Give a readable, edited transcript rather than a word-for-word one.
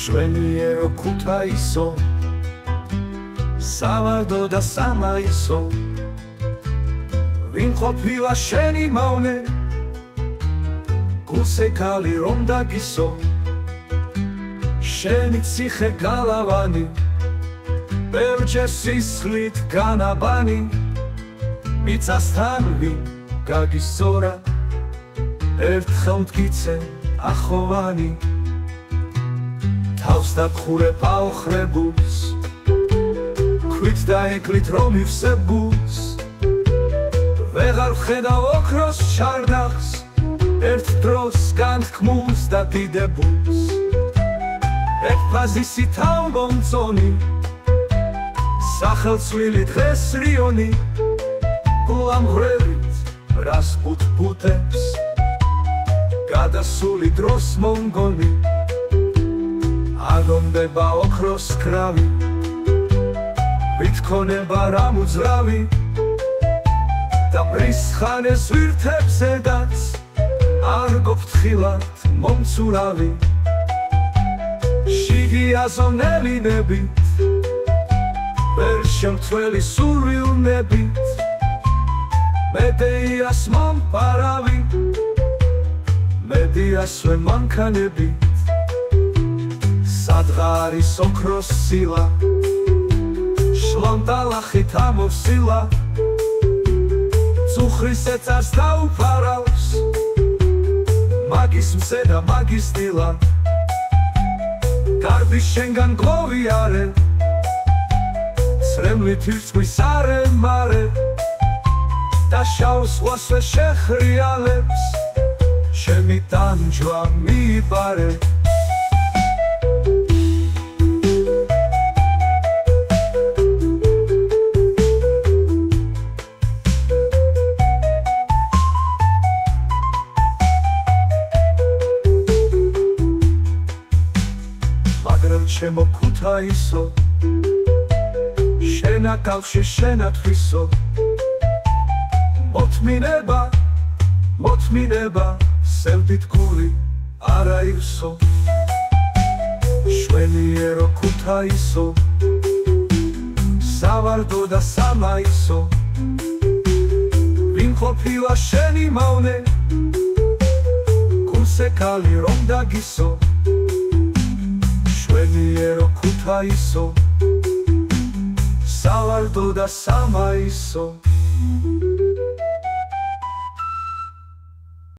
შვენიერო ქუთაისო, სავარდო და სამაისო, ვინ ყოფილა შენი მავნე, გულსეკალი რომ დაგისო, შენი ციხე გალავანი, ბევრჯერ სისხლით განაბანი, მიწასთან ვინ გაგისორა, ერთხელ მტკიცე ახოვანი, თავს დაგხურებ აოხრებულს, ქვით და ეკლით რომ ივსებულს, ვეღარ ვხედავ ოქროს ჩარდახს, ერთ დროს განთქმულს და დიდებულს, ეკფაზისი თავმომწონი, სახელცვლილი დღეს რიონი, ლამღვრევით რას ბუთბუთებს, გადასული დროს მომგონი, აგონდება ოქროს კრავი, ვითქონება რამ უძრავი, და მრისხანეს ვირთებზედაც, არ გოფრთხილად მომცურავი, შიგი აზონელინებით, ვერ შემთველი სურვილნებით, მედეიას მომპარავი, მედიასვე მანქანებით, სადღა არის ოქროს სილა, შლონტალახით ამოვსილა, წუხრის ეწარს დაუფარავს, მაგის მზე და მაგის დილა, გარბი შენგან გლოვიარე, ცრემლით ირწყვის არემარე, და შავ ზღვასვე შეხრიალებს, ჩემი ტანჯვა მიიპარე. მაგრამ ჩემო ქუთაისო, შენა კავშირ შენა თვისო, მოთმინება, მოთმინება, სევდით გული არა ირსო, შვენიერო ქუთაისო, სავარდო და სამაისო, ვინ ყოფილა შენი მავნე, გულსეკალი რომ დაგისო, შვენიერო ქუთაისო, სავარდო და სამაისო.